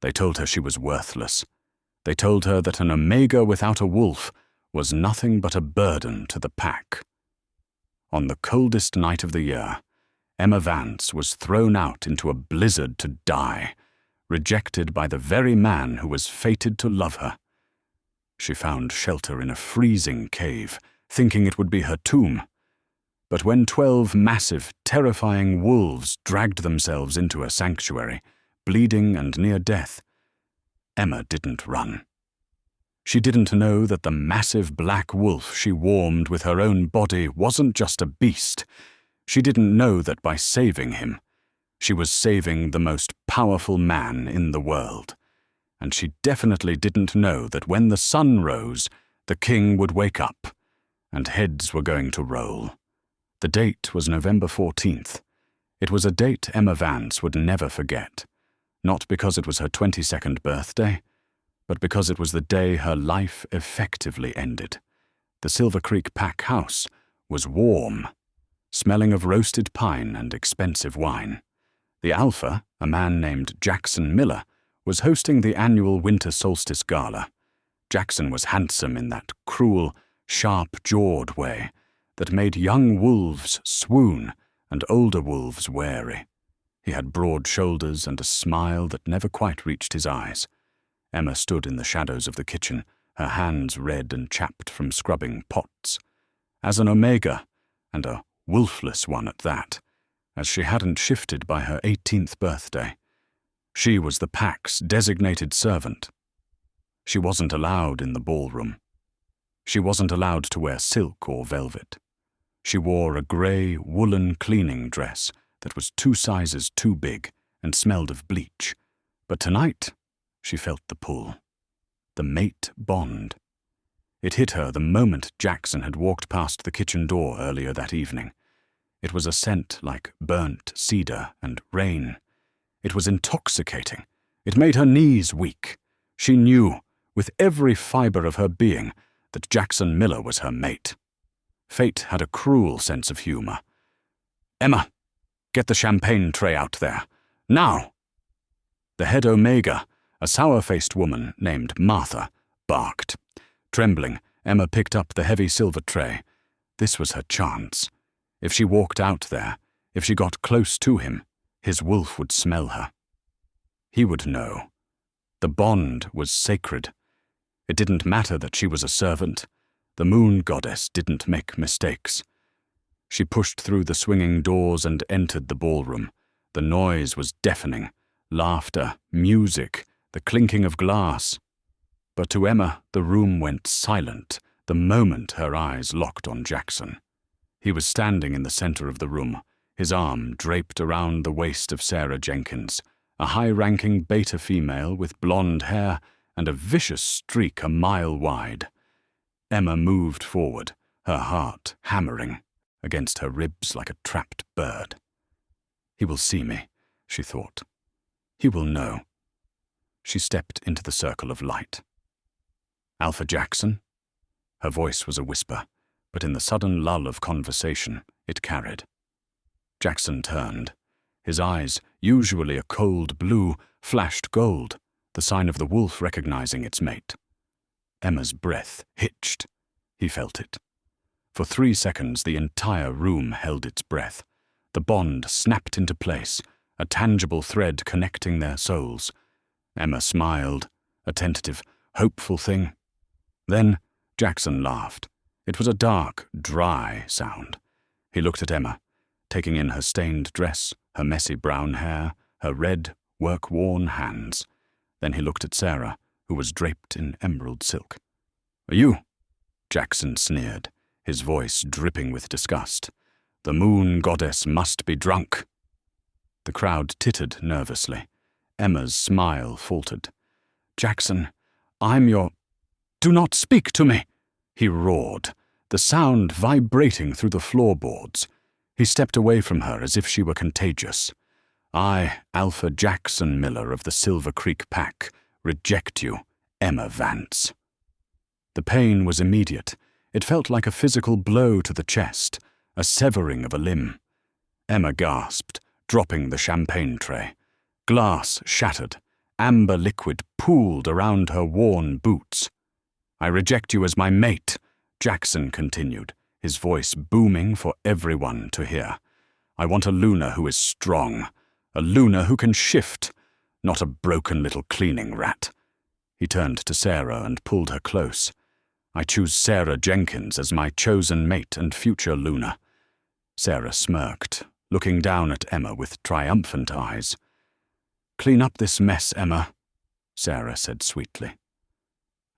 They told her she was worthless. They told her that an omega without a wolf was nothing but a burden to the pack. On the coldest night of the year, Emma Vance was thrown out into a blizzard to die, rejected by the very man who was fated to love her. She found shelter in a freezing cave, thinking it would be her tomb. But when 12 massive, terrifying wolves dragged themselves into her sanctuary, bleeding and near death, Emma didn't run. She didn't know that the massive black wolf she warmed with her own body wasn't just a beast. She didn't know that by saving him, she was saving the most powerful man in the world. And she definitely didn't know that when the sun rose, the king would wake up, and heads were going to roll. The date was November 14th. It was a date Emma Vance would never forget, not because it was her 22nd birthday, but because it was the day her life effectively ended. The Silver Creek Pack house was warm, smelling of roasted pine and expensive wine. The Alpha, a man named Jaxon Miller, was hosting the annual winter solstice gala. Jaxon was handsome in that cruel, sharp-jawed way that made young wolves swoon and older wolves wary. He had broad shoulders and a smile that never quite reached his eyes. Emma stood in the shadows of the kitchen, her hands red and chapped from scrubbing pots. As an omega, and a wolfless one at that, as she hadn't shifted by her 18th birthday. She was the pack's designated servant. She wasn't allowed in the ballroom. She wasn't allowed to wear silk or velvet. She wore a grey woolen cleaning dress that was 2 sizes too big and smelled of bleach. But tonight, she felt the pull. The mate bond. It hit her the moment Jaxon had walked past the kitchen door earlier that evening. It was a scent like burnt cedar and rain. It was intoxicating. It made her knees weak. She knew, with every fibre of her being, that Jaxon Miller was her mate. Fate had a cruel sense of humour. "Emma, get the champagne tray out there. Now!" The head omega, a sour-faced woman named Martha, barked. Trembling, Emma picked up the heavy silver tray. This was her chance. If she walked out there, if she got close to him, his wolf would smell her. He would know. The bond was sacred. It didn't matter that she was a servant. The moon goddess didn't make mistakes. She pushed through the swinging doors and entered the ballroom. The noise was deafening. Laughter, music, the clinking of glass. But to Emma, the room went silent the moment her eyes locked on Jaxon. He was standing in the center of the room, his arm draped around the waist of Sarah Jenkins, a high-ranking beta female with blonde hair and a vicious streak a mile wide. Emma moved forward, her heart hammering against her ribs like a trapped bird. He will see me, she thought. He will know. She stepped into the circle of light. Alpha Jaxon? Her voice was a whisper, but in the sudden lull of conversation, it carried. Jaxon turned. His eyes, usually a cold blue, flashed gold, the sign of the wolf recognizing its mate. Emma's breath hitched. He felt it. For 3 seconds, the entire room held its breath. The bond snapped into place, a tangible thread connecting their souls. Emma smiled, a tentative, hopeful thing. Then Jaxon laughed. It was a dark, dry sound. He looked at Emma, taking in her stained dress, her messy brown hair, her red, work-worn hands. Then he looked at Sarah, who was draped in emerald silk. "Are you?" Jaxon sneered, his voice dripping with disgust. "The moon goddess must be drunk." The crowd tittered nervously. Emma's smile faltered. "Jaxon, I'm your—" "Do not speak to me!" he roared, the sound vibrating through the floorboards. He stepped away from her as if she were contagious. "I, Alpha Jaxon Miller of the Silver Creek Pack, reject you, Emma Vance." The pain was immediate. It felt like a physical blow to the chest, a severing of a limb. Emma gasped, dropping the champagne tray. Glass shattered. Amber liquid pooled around her worn boots. "I reject you as my mate," Jaxon continued, his voice booming for everyone to hear. "I want a Luna who is strong, a Luna who can shift, not a broken little cleaning rat." He turned to Sarah and pulled her close. "I choose Sarah Jenkins as my chosen mate and future Luna." Sarah smirked, looking down at Emma with triumphant eyes. "Clean up this mess, Emma," Sarah said sweetly.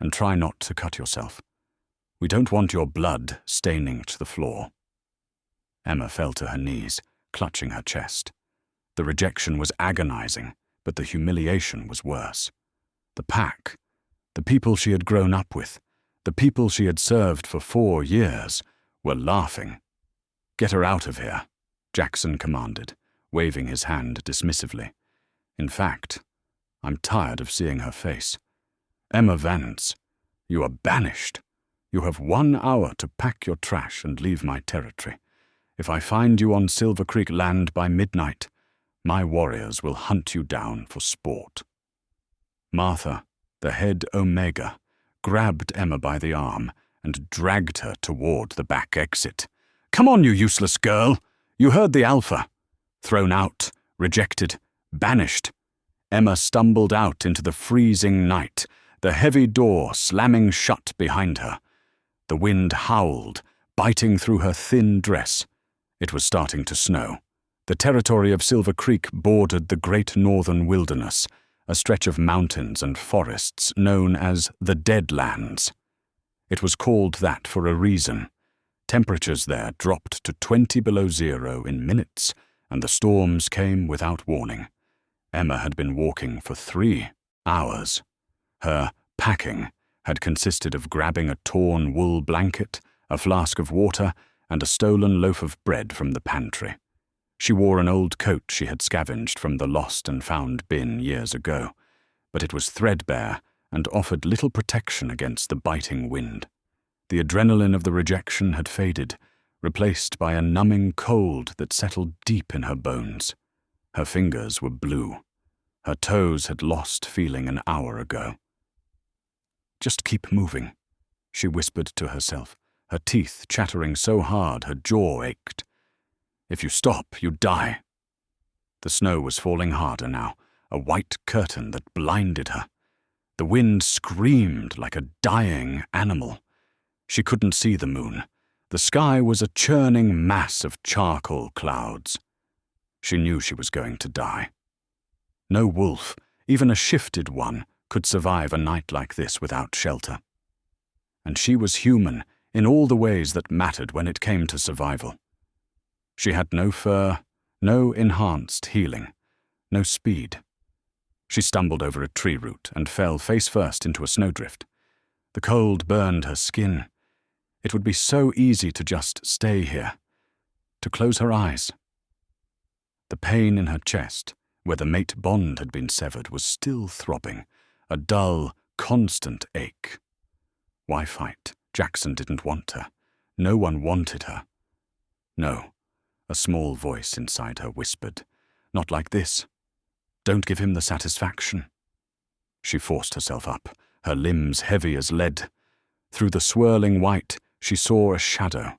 "And try not to cut yourself. We don't want your blood staining to the floor." Emma fell to her knees, clutching her chest. The rejection was agonizing, but the humiliation was worse. The pack, the people she had grown up with, the people she had served for 4 years, were laughing. "Get her out of here," Jaxon commanded, waving his hand dismissively. "In fact, I'm tired of seeing her face. Emma Vance, you are banished. You have 1 hour to pack your trash and leave my territory. If I find you on Silver Creek land by midnight, my warriors will hunt you down for sport." Martha, the head Omega, grabbed Emma by the arm and dragged her toward the back exit. "Come on, you useless girl! You heard the Alpha. Thrown out, rejected, banished." Emma stumbled out into the freezing night, the heavy door slamming shut behind her. The wind howled, biting through her thin dress. It was starting to snow. The territory of Silver Creek bordered the Great Northern Wilderness, a stretch of mountains and forests known as the Deadlands. It was called that for a reason. Temperatures there dropped to 20 below zero in minutes, and the storms came without warning. Emma had been walking for 3 hours. Her packing had consisted of grabbing a torn wool blanket, a flask of water, and a stolen loaf of bread from the pantry. She wore an old coat she had scavenged from the lost and found bin years ago, but it was threadbare and offered little protection against the biting wind. The adrenaline of the rejection had faded, replaced by a numbing cold that settled deep in her bones. Her fingers were blue. Her toes had lost feeling an hour ago. "Just keep moving," she whispered to herself, her teeth chattering so hard her jaw ached. "If you stop, you die." The snow was falling harder now, a white curtain that blinded her. The wind screamed like a dying animal. She couldn't see the moon. The sky was a churning mass of charcoal clouds. She knew she was going to die. No wolf, even a shifted one, could survive a night like this without shelter. And she was human in all the ways that mattered when it came to survival. She had no fur, no enhanced healing, no speed. She stumbled over a tree root and fell face first into a snowdrift. The cold burned her skin. It would be so easy to just stay here, to close her eyes. The pain in her chest, where the mate bond had been severed, was still throbbing, a dull, constant ache. Why fight? Jaxon didn't want her. No one wanted her. No, a small voice inside her whispered, "Not like this. Don't give him the satisfaction." She forced herself up, her limbs heavy as lead. Through the swirling white, she saw a shadow,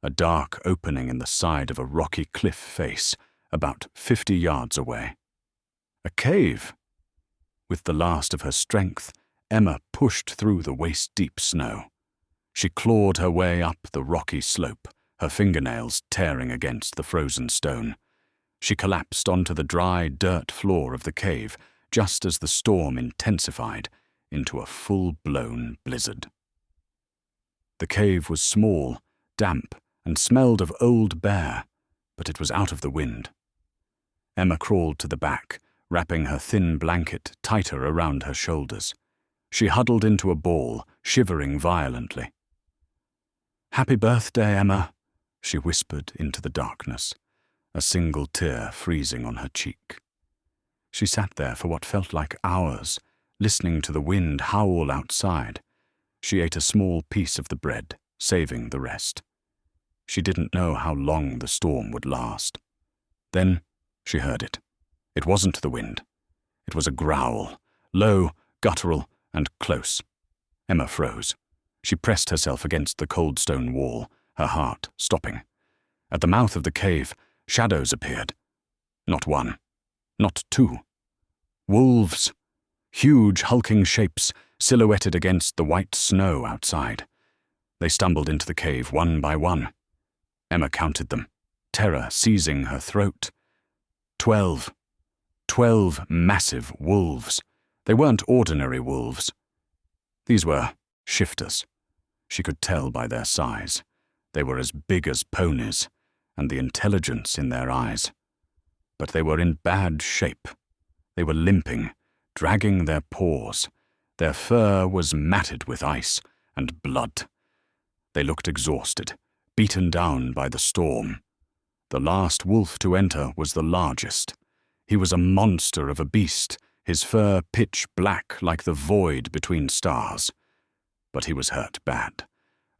a dark opening in the side of a rocky cliff face, about 50 yards away. A cave! With the last of her strength, Emma pushed through the waist-deep snow. She clawed her way up the rocky slope, her fingernails tearing against the frozen stone. She collapsed onto the dry dirt floor of the cave just as the storm intensified into a full-blown blizzard. The cave was small, damp, and smelled of old bear, but it was out of the wind. Emma crawled to the back, wrapping her thin blanket tighter around her shoulders. She huddled into a ball, shivering violently. "Happy birthday, Emma," she whispered into the darkness, a single tear freezing on her cheek. She sat there for what felt like hours, listening to the wind howl outside. She ate a small piece of the bread, saving the rest. She didn't know how long the storm would last. Then she heard it. It wasn't the wind. It was a growl, low, guttural, and close. Emma froze. She pressed herself against the cold stone wall, her heart stopping. At the mouth of the cave, shadows appeared. Not one, not two. Wolves. Huge, hulking shapes silhouetted against the white snow outside. They stumbled into the cave one by one. Emma counted them, terror seizing her throat. 12. 12 massive wolves. They weren't ordinary wolves. These were shifters. She could tell by their size. They were as big as ponies, and the intelligence in their eyes. But they were in bad shape. They were limping, dragging their paws. Their fur was matted with ice and blood. They looked exhausted, beaten down by the storm. The last wolf to enter was the largest. He was a monster of a beast, his fur pitch black like the void between stars. But he was hurt bad.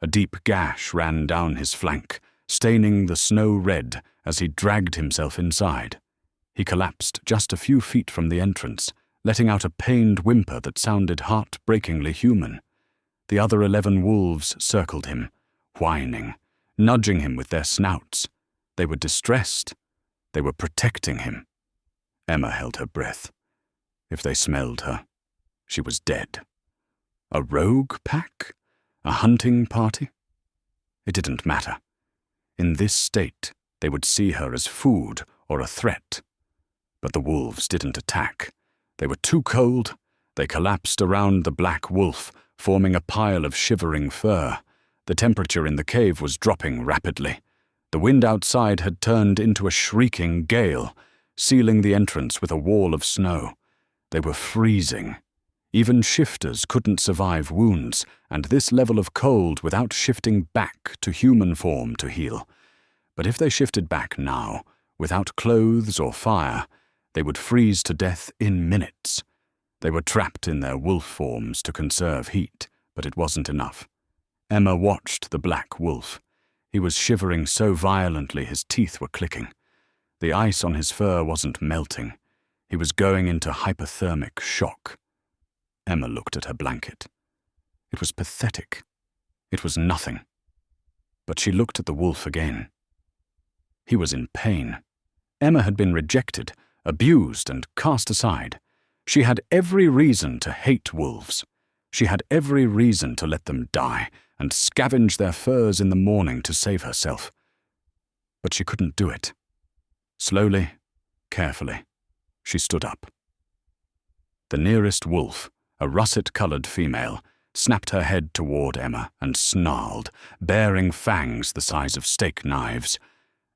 A deep gash ran down his flank, staining the snow red as he dragged himself inside. He collapsed just a few feet from the entrance, letting out a pained whimper that sounded heartbreakingly human. The other 11 wolves circled him, whining, nudging him with their snouts. They were distressed. They were protecting him. Emma held her breath. If they smelled her, she was dead. A rogue pack? A hunting party? It didn't matter. In this state, they would see her as food or a threat. But the wolves didn't attack. They were too cold. They collapsed around the black wolf, forming a pile of shivering fur. The temperature in the cave was dropping rapidly. The wind outside had turned into a shrieking gale, sealing the entrance with a wall of snow. They were freezing. Even shifters couldn't survive wounds, and this level of cold without shifting back to human form to heal. But if they shifted back now, without clothes or fire, they would freeze to death in minutes. They were trapped in their wolf forms to conserve heat, but it wasn't enough. Emma watched the black wolf. He was shivering so violently his teeth were clicking. The ice on his fur wasn't melting. He was going into hypothermic shock. Emma looked at her blanket. It was pathetic. It was nothing. But she looked at the wolf again. He was in pain. Emma had been rejected, abused, and cast aside. She had every reason to hate wolves. She had every reason to let them die and scavenge their furs in the morning to save herself. But she couldn't do it. Slowly, carefully, she stood up. The nearest wolf, a russet-colored female, snapped her head toward Emma and snarled, baring fangs the size of steak knives.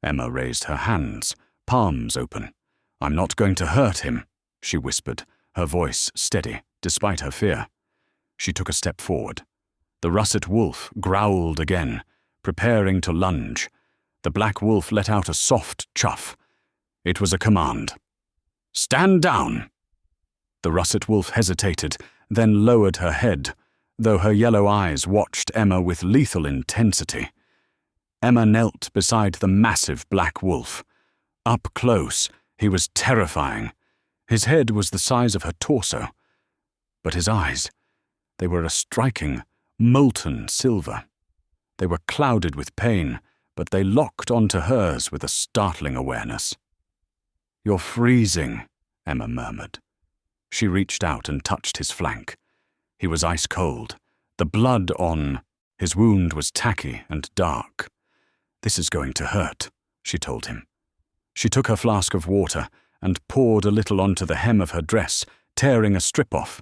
Emma raised her hands, palms open. "I'm not going to hurt him," she whispered, her voice steady, despite her fear. She took a step forward. The russet wolf growled again, preparing to lunge. The black wolf let out a soft chuff. It was a command. "Stand down!" The russet wolf hesitated, then lowered her head, though her yellow eyes watched Emma with lethal intensity. Emma knelt beside the massive black wolf. Up close, he was terrifying. His head was the size of her torso. But his eyes, they were a striking, molten silver. They were clouded with pain, but they locked onto hers with a startling awareness. "You're freezing," Emma murmured. She reached out and touched his flank. He was ice cold. The blood on his wound was tacky and dark. "This is going to hurt," she told him. She took her flask of water and poured a little onto the hem of her dress, tearing a strip off.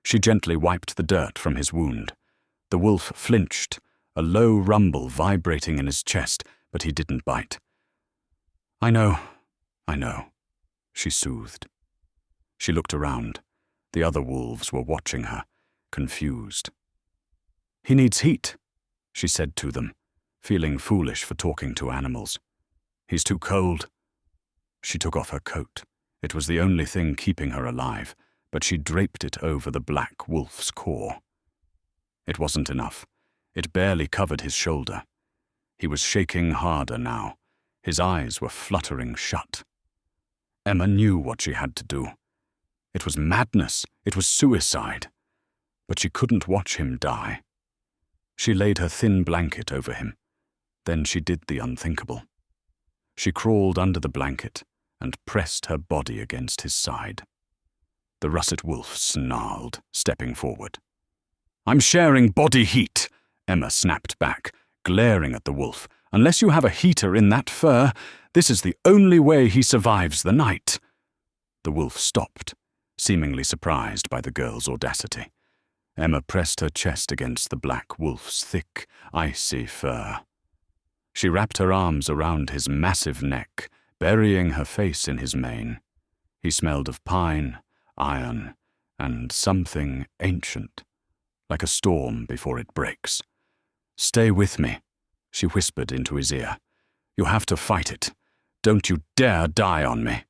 She gently wiped the dirt from his wound. The wolf flinched, a low rumble vibrating in his chest, but he didn't bite. I know," she soothed. She looked around. The other wolves were watching her, confused. "He needs heat," she said to them, feeling foolish for talking to animals. "He's too cold." She took off her coat. It was the only thing keeping her alive, but she draped it over the black wolf's core. It wasn't enough. It barely covered his shoulder. He was shaking harder now. His eyes were fluttering shut. Emma knew what she had to do. It was madness. It was suicide. But she couldn't watch him die. She laid her thin blanket over him. Then she did the unthinkable. She crawled under the blanket and pressed her body against his side. The russet wolf snarled, stepping forward. "I'm sharing body heat," Emma snapped back, glaring at the wolf. "Unless you have a heater in that fur, this is the only way he survives the night." The wolf stopped, seemingly surprised by the girl's audacity. Emma pressed her chest against the black wolf's thick, icy fur. She wrapped her arms around his massive neck, burying her face in his mane. He smelled of pine, iron, and something ancient, like a storm before it breaks. "Stay with me," she whispered into his ear. "You have to fight it. Don't you dare die on me."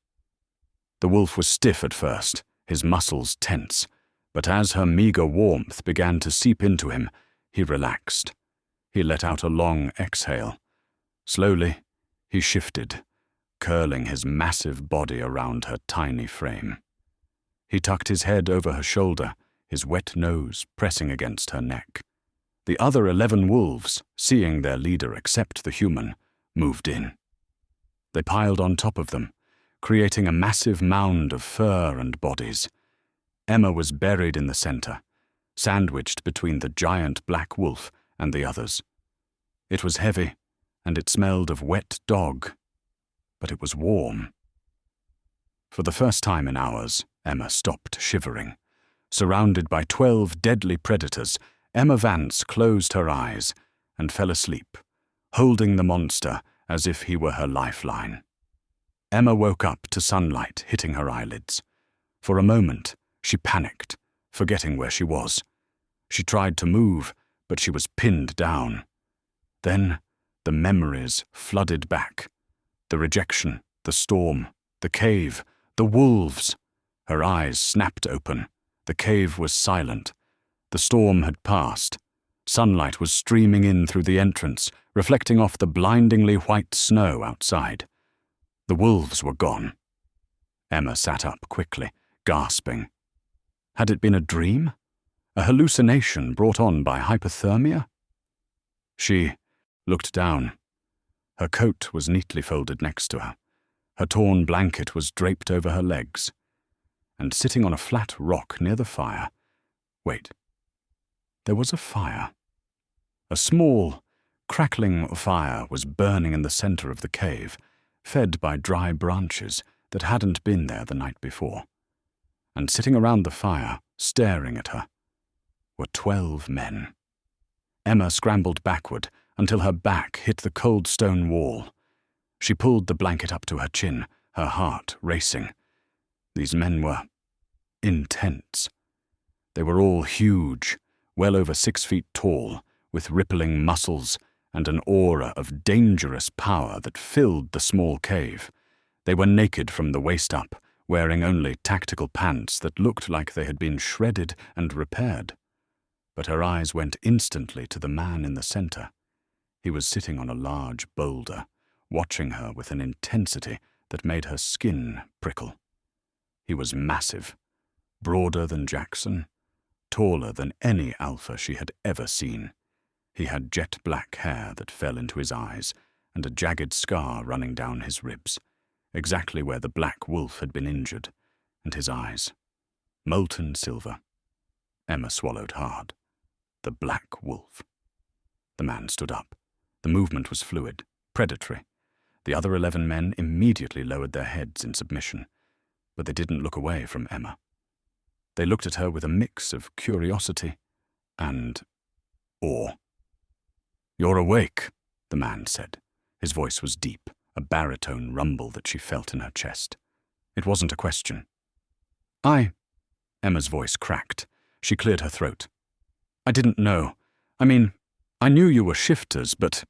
The wolf was stiff at first, his muscles tense, but as her meager warmth began to seep into him, he relaxed. He let out a long exhale. Slowly, he shifted, curling his massive body around her tiny frame. He tucked his head over her shoulder, his wet nose pressing against her neck. The other 11 wolves, seeing their leader accept the human, moved in. They piled on top of them, creating a massive mound of fur and bodies. Emma was buried in the center, sandwiched between the giant black wolf and the others. It was heavy, and it smelled of wet dog, but it was warm. For the first time in hours, Emma stopped shivering. Surrounded by 12 deadly predators, Emma Vance closed her eyes and fell asleep, holding the monster as if he were her lifeline. Emma woke up to sunlight hitting her eyelids. For a moment, she panicked, forgetting where she was. She tried to move, but she was pinned down. Then, the memories flooded back. The rejection, the storm, the cave, the wolves. Her eyes snapped open. The cave was silent. The storm had passed. Sunlight was streaming in through the entrance, reflecting off the blindingly white snow outside. The wolves were gone. Emma sat up quickly, gasping. Had it been a dream? A hallucination brought on by hypothermia? She looked down. Her coat was neatly folded next to her. Her torn blanket was draped over her legs. And sitting on a flat rock near the fire— wait, there was a fire. A small, crackling fire was burning in the center of the cave, fed by dry branches that hadn't been there the night before. And sitting around the fire, staring at her, were 12 men. Emma scrambled backward until her back hit the cold stone wall. She pulled the blanket up to her chin, her heart racing. These men were intense. They were all huge, well over 6 feet tall, with rippling muscles and an aura of dangerous power that filled the small cave. They were naked from the waist up, wearing only tactical pants that looked like they had been shredded and repaired. But her eyes went instantly to the man in the center. He was sitting on a large boulder, watching her with an intensity that made her skin prickle. He was massive, broader than Jaxon, taller than any alpha she had ever seen. He had jet black hair that fell into his eyes and a jagged scar running down his ribs, exactly where the black wolf had been injured, and his eyes, molten silver. Emma swallowed hard. The black wolf. The man stood up. The movement was fluid, predatory. The other 11 men immediately lowered their heads in submission, but they didn't look away from Emma. They looked at her with a mix of curiosity and awe. "You're awake," the man said. His voice was deep, a baritone rumble that she felt in her chest. It wasn't a question. Emma's voice cracked. She cleared her throat. "I didn't know. I mean, I knew you were shifters, but—"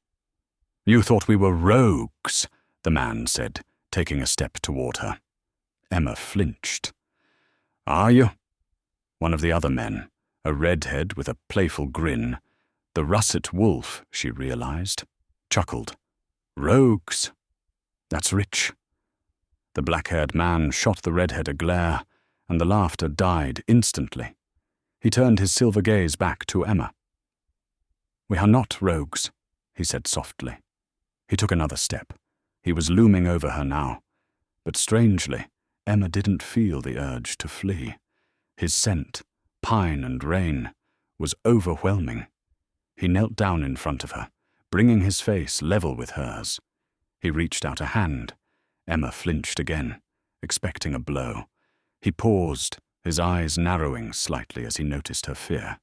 "You thought we were rogues," the man said, taking a step toward her. Emma flinched. "Are you?" One of the other men, a redhead with a playful grin, the russet wolf, she realized, chuckled. "Rogues? That's rich." The black-haired man shot the redhead a glare, and the laughter died instantly. He turned his silver gaze back to Emma. "We are not rogues," he said softly. He took another step. He was looming over her now. But strangely, Emma didn't feel the urge to flee. His scent, pine and rain, was overwhelming. He knelt down in front of her, bringing his face level with hers. He reached out a hand. Emma flinched again, expecting a blow. He paused, his eyes narrowing slightly as he noticed her fear.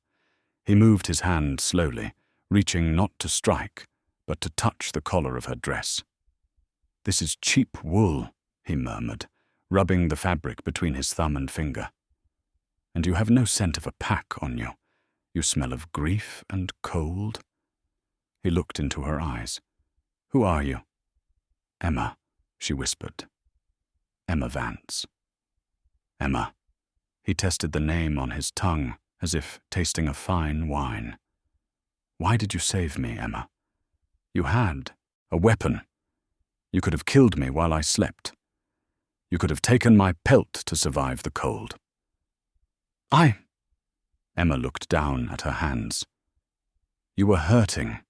He moved his hand slowly, reaching not to strike, but to touch the collar of her dress. "This is cheap wool," he murmured, rubbing the fabric between his thumb and finger. "And you have no scent of a pack on you. You smell of grief and cold." He looked into her eyes. "Who are you?" "Emma," she whispered. "Emma Vance." "Emma." He tested the name on his tongue, as if tasting a fine wine. "Why did you save me, Emma? You had a weapon. You could have killed me while I slept. You could have taken my pelt to survive the cold." Emma looked down at her hands. "You were hurting.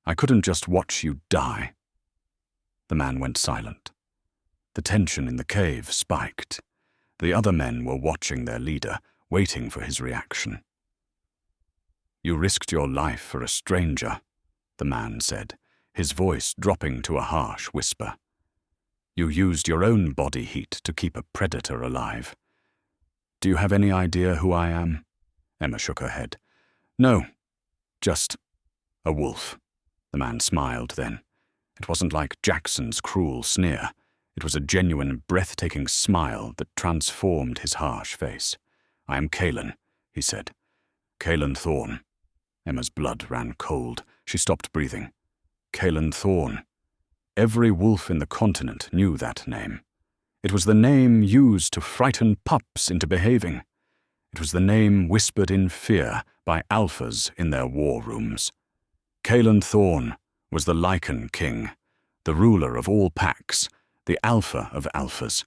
I couldn't just watch you die." The man went silent. The tension in the cave spiked. The other men were watching their leader, waiting for his reaction. "You risked your life for a stranger," the man said, his voice dropping to a harsh whisper. "You used your own body heat to keep a predator alive. Do you have any idea who I am?" Emma shook her head. "No, just a wolf." The man smiled then. It wasn't like Jackson's cruel sneer. It was a genuine, breathtaking smile that transformed his harsh face. "I am Kalen," he said. "Kalen Thorne." Emma's blood ran cold. She stopped breathing. Kalen Thorne. Every wolf in the continent knew that name. It was the name used to frighten pups into behaving. It was the name whispered in fear by alphas in their war rooms. Kalen Thorne was the Lycan King, the ruler of all packs, the alpha of alphas.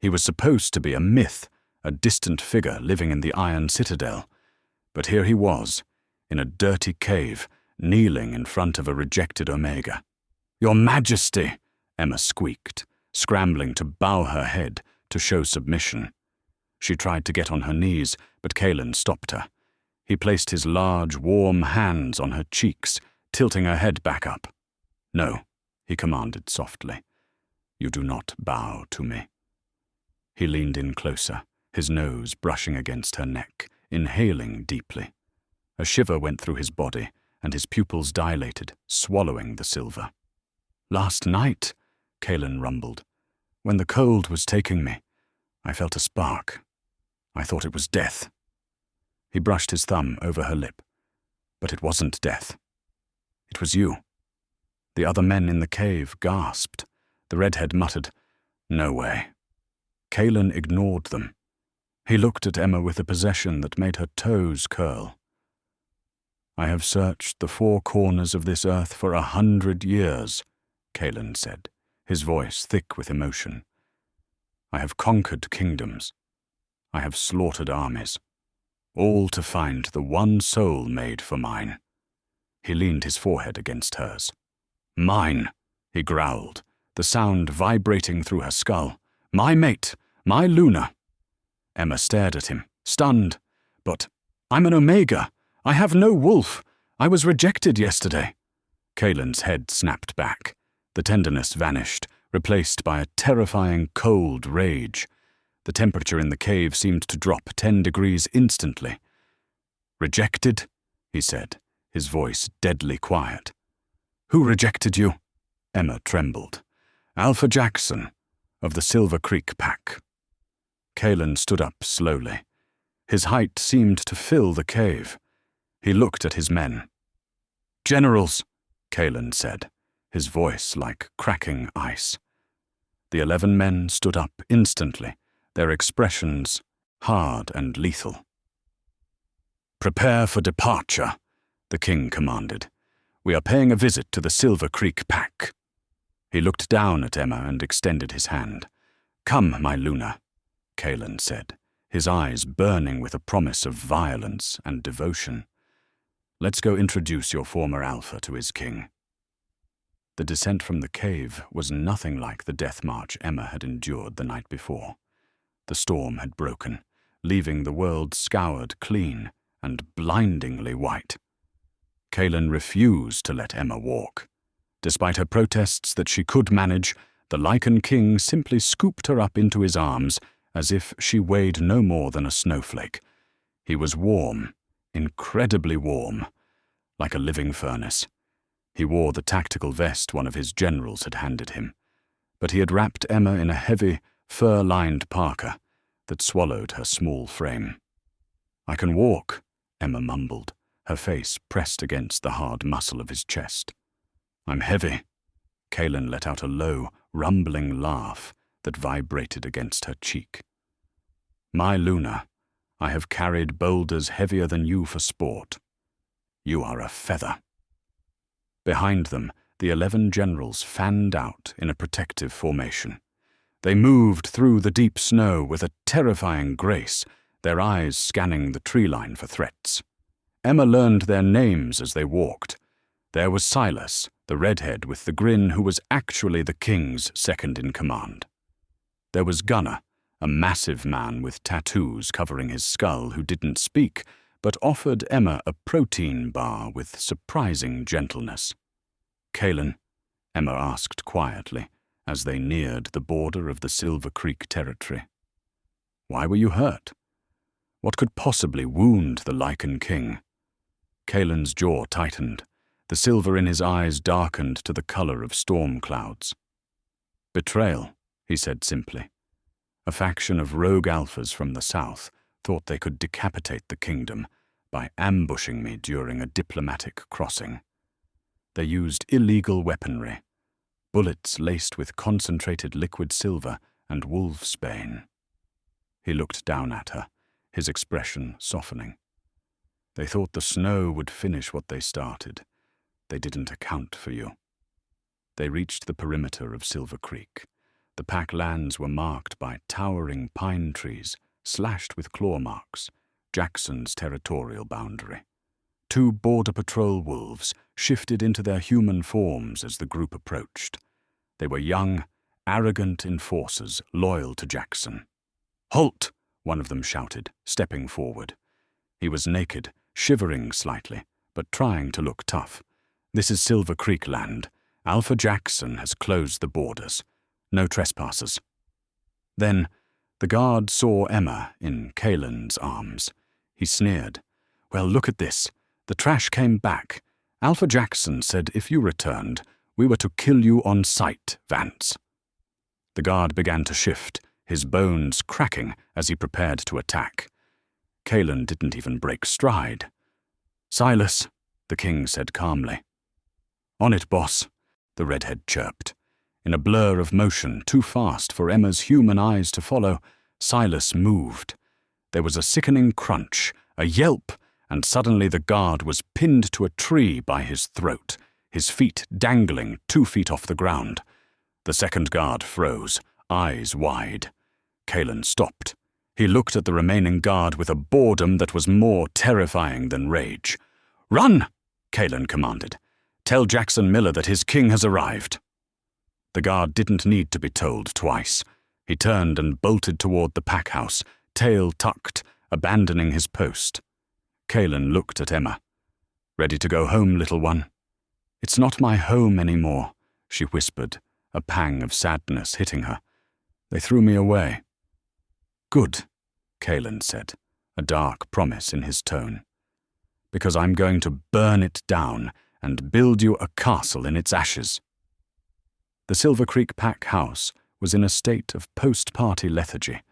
He was supposed to be a myth, a distant figure living in the Iron Citadel. But here he was, in a dirty cave, kneeling in front of a rejected Omega. "Your Majesty!" Emma squeaked, scrambling to bow her head to show submission. She tried to get on her knees, but Kalen stopped her. He placed his large, warm hands on her cheeks, tilting her head back up. "No," he commanded softly. "You do not bow to me." He leaned in closer, his nose brushing against her neck, inhaling deeply. A shiver went through his body, and his pupils dilated, swallowing the silver. "Last night," Kalen rumbled, "when the cold was taking me, I felt a spark. I thought it was death." He brushed his thumb over her lip. "But it wasn't death. It was you." The other men in the cave gasped. The redhead muttered, "No way." Kalen ignored them. He looked at Emma with a possession that made her toes curl. "I have searched the four corners of this earth for 100 years, Kalen said, his voice thick with emotion. "I have conquered kingdoms. I have slaughtered armies, all to find the one soul made for mine." He leaned his forehead against hers. "Mine," he growled, the sound vibrating through her skull. "My mate, my Luna." Emma stared at him, stunned. "But I'm an Omega. I have no wolf. I was rejected yesterday." Kalen's head snapped back. The tenderness vanished, replaced by a terrifying cold rage. The temperature in the cave seemed to drop 10 degrees instantly. "Rejected?" he said, his voice deadly quiet. "Who rejected you?" Emma trembled. "Alpha Jaxon, of the Silver Creek Pack." Kalen stood up slowly. His height seemed to fill the cave. He looked at his men. "Generals," Kalen said, his voice like cracking ice. The 11 men stood up instantly, their expressions hard and lethal. "Prepare for departure," the king commanded. "We are paying a visit to the Silver Creek Pack." He looked down at Emma and extended his hand. "Come, my Luna," Kalen said, his eyes burning with a promise of violence and devotion. "Let's go introduce your former alpha to his king." The descent from the cave was nothing like the death march Emma had endured the night before. The storm had broken, leaving the world scoured clean and blindingly white. Kaelin refused to let Emma walk. Despite her protests that she could manage, the Lycan King simply scooped her up into his arms as if she weighed no more than a snowflake. He was warm, incredibly warm, like a living furnace. He wore the tactical vest one of his generals had handed him, but he had wrapped Emma in a heavy, fur-lined parka that swallowed her small frame. "I can walk," Emma mumbled, her face pressed against the hard muscle of his chest. "I'm heavy." Kaelin let out a low, rumbling laugh that vibrated against her cheek. "My Luna, I have carried boulders heavier than you for sport. You are a feather." Behind them, the 11 generals fanned out in a protective formation. They moved through the deep snow with a terrifying grace, their eyes scanning the tree line for threats. Emma learned their names as they walked. There was Silas, the redhead with the grin who was actually the king's second-in-command. There was Gunnar, a massive man with tattoos covering his skull who didn't speak, but offered Emma a protein bar with surprising gentleness. "Kaelin," Emma asked quietly as they neared the border of the Silver Creek territory, "why were you hurt? What could possibly wound the Lycan King?" Kaelin's jaw tightened. The silver in his eyes darkened to the color of storm clouds. "Betrayal," he said simply. "A faction of rogue alphas from the south thought they could decapitate the kingdom by ambushing me during a diplomatic crossing. They used illegal weaponry, bullets laced with concentrated liquid silver and wolfsbane." He looked down at her, his expression softening. "They thought the snow would finish what they started. They didn't account for you." They reached the perimeter of Silver Creek. The pack lands were marked by towering pine trees, slashed with claw marks, Jaxon's territorial boundary. 2 border patrol wolves shifted into their human forms as the group approached. They were young, arrogant enforcers loyal to Jaxon. "Halt!" one of them shouted, stepping forward. He was naked, shivering slightly, but trying to look tough. "This is Silver Creek land. Alpha Jaxon has closed the borders. No trespassers." Then the guard saw Emma in Kaelin's arms. He sneered. "Well, look at this. The trash came back. Alpha Jaxon said if you returned, we were to kill you on sight, Vance." The guard began to shift, his bones cracking as he prepared to attack. Kaelin didn't even break stride. "Silas," the king said calmly. "On it, boss," the redhead chirped. In a blur of motion, too fast for Emma's human eyes to follow, Silas moved. There was a sickening crunch, a yelp, and suddenly the guard was pinned to a tree by his throat, his feet dangling 2 feet off the ground. The second guard froze, eyes wide. Kaelin stopped. He looked at the remaining guard with a boredom that was more terrifying than rage. "Run!" Kaelin commanded. "Tell Jaxon Miller that his king has arrived." The guard didn't need to be told twice. He turned and bolted toward the pack house, tail tucked, abandoning his post. Kaelin looked at Emma. "Ready to go home, little one?" "It's not my home anymore," she whispered, a pang of sadness hitting her. "They threw me away." "Good," Kaelin said, a dark promise in his tone. "Because I'm going to burn it down and build you a castle in its ashes." The Silver Creek Pack House was in a state of post-party lethargy.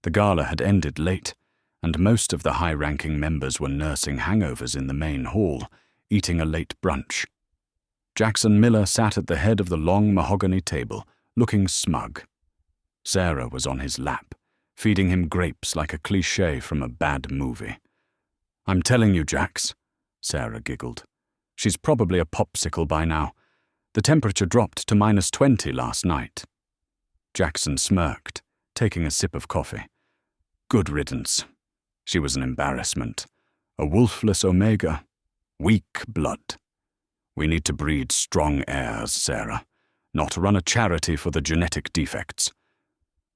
The gala had ended late, and most of the high-ranking members were nursing hangovers in the main hall, eating a late brunch. Jaxon Miller sat at the head of the long mahogany table, looking smug. Sarah was on his lap, feeding him grapes like a cliché from a bad movie. "I'm telling you, Jax," Sarah giggled. "She's probably a popsicle by now. The temperature dropped to -20 last night." Jaxon smirked, taking a sip of coffee. Good riddance. She was an embarrassment. A wolfless omega. Weak blood. We need to breed strong heirs, Sarah, not run a charity for the genetic defects.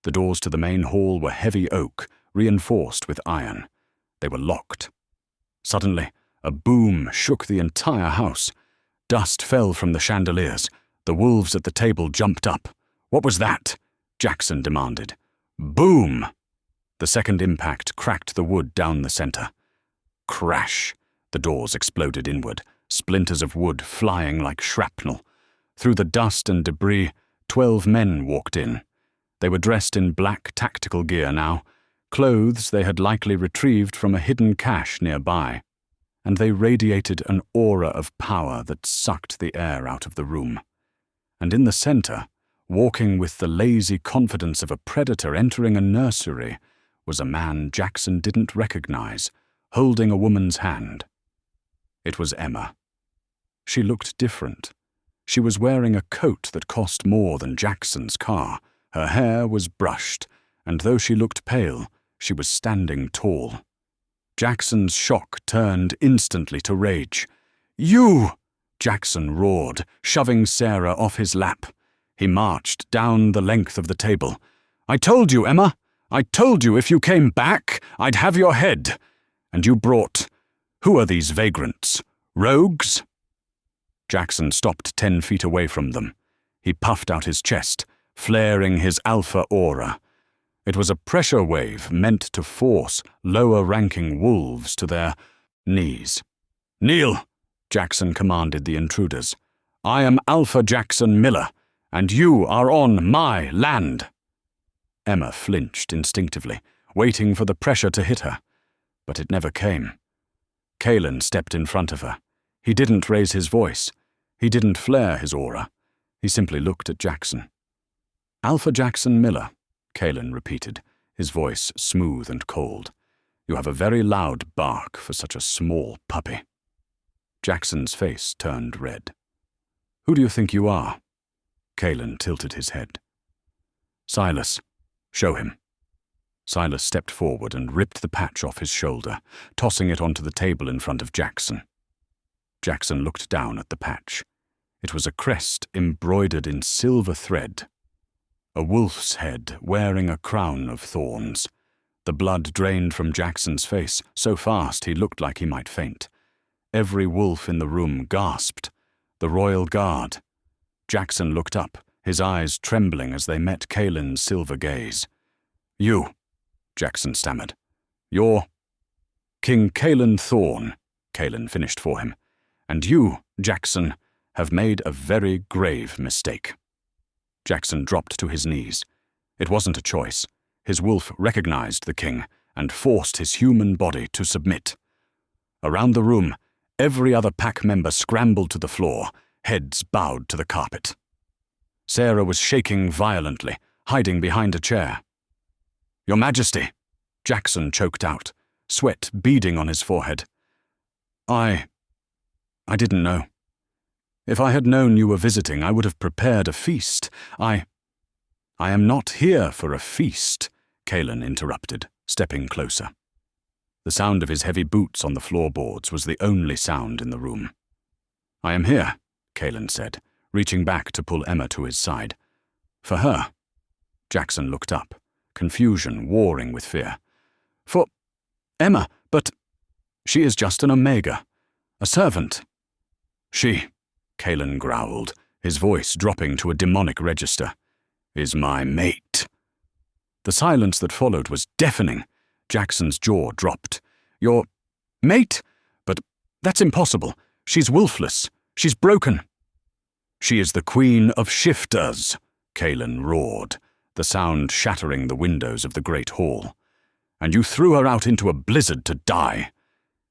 The doors to the main hall were heavy oak, reinforced with iron. They were locked. Suddenly, a boom shook the entire house. Dust fell from the chandeliers. The wolves at the table jumped up. "What was that?" Jaxon demanded. Boom! The second impact cracked the wood down the center. Crash! The doors exploded inward, splinters of wood flying like shrapnel. Through the dust and debris, 12 men walked in. They were dressed in black tactical gear now, clothes they had likely retrieved from a hidden cache nearby, and they radiated an aura of power that sucked the air out of the room. And in the center, walking with the lazy confidence of a predator entering a nursery, was a man Jaxon didn't recognize, holding a woman's hand. It was Emma. She looked different. She was wearing a coat that cost more than Jaxon's car. Her hair was brushed, and though she looked pale, she was standing tall. Jaxon's shock turned instantly to rage. "You!" Jaxon roared, shoving Sarah off his lap. He marched down the length of the table. "I told you, Emma! I told you if you came back, I'd have your head! And you brought— Who are these vagrants? Rogues?" Jaxon stopped 10 feet away from them. He puffed out his chest, flaring his alpha aura. It was a pressure wave meant to force lower-ranking wolves to their knees. "Kneel!" Jaxon commanded the intruders. "I am Alpha Jaxon Miller, and you are on my land." Emma flinched instinctively, waiting for the pressure to hit her. But it never came. Kalen stepped in front of her. He didn't raise his voice. He didn't flare his aura. He simply looked at Jaxon. "Alpha Jaxon Miller," Kalen repeated, his voice smooth and cold. "You have a very loud bark for such a small puppy." Jaxon's face turned red. "Who do you think you are?" Kalen tilted his head. "Silas, show him." Silas stepped forward and ripped the patch off his shoulder, tossing it onto the table in front of Jaxon. Jaxon looked down at the patch. It was a crest embroidered in silver thread. A wolf's head wearing a crown of thorns. The blood drained from Jaxon's face so fast he looked like he might faint. Every wolf in the room gasped. The royal guard. Jaxon looked up, his eyes trembling as they met Kalen's silver gaze. "You," Jaxon stammered. "You're King Kalen Thorn," Kalen finished for him. "And you, Jaxon, have made a very grave mistake." Jaxon dropped to his knees. It wasn't a choice. His wolf recognized the king and forced his human body to submit. Around the room, every other pack member scrambled to the floor, heads bowed to the carpet. Sarah was shaking violently, hiding behind a chair. "Your Majesty," Jaxon choked out, sweat beading on his forehead. I didn't know. If I had known you were visiting, I would have prepared a feast. I am not here for a feast," Kalen interrupted, stepping closer. The sound of his heavy boots on the floorboards was the only sound in the room. "I am here," Kalen said, reaching back to pull Emma to his side. "For her." Jaxon looked up, confusion warring with fear. "For Emma, but she is just an omega, a servant." "She," Kalen growled, his voice dropping to a demonic register, "is my mate." The silence that followed was deafening. Jaxon's jaw dropped. "Your mate? But that's impossible. She's wolfless. She's broken." "She is the queen of shifters," Kalen roared, the sound shattering the windows of the great hall. "And you threw her out into a blizzard to die."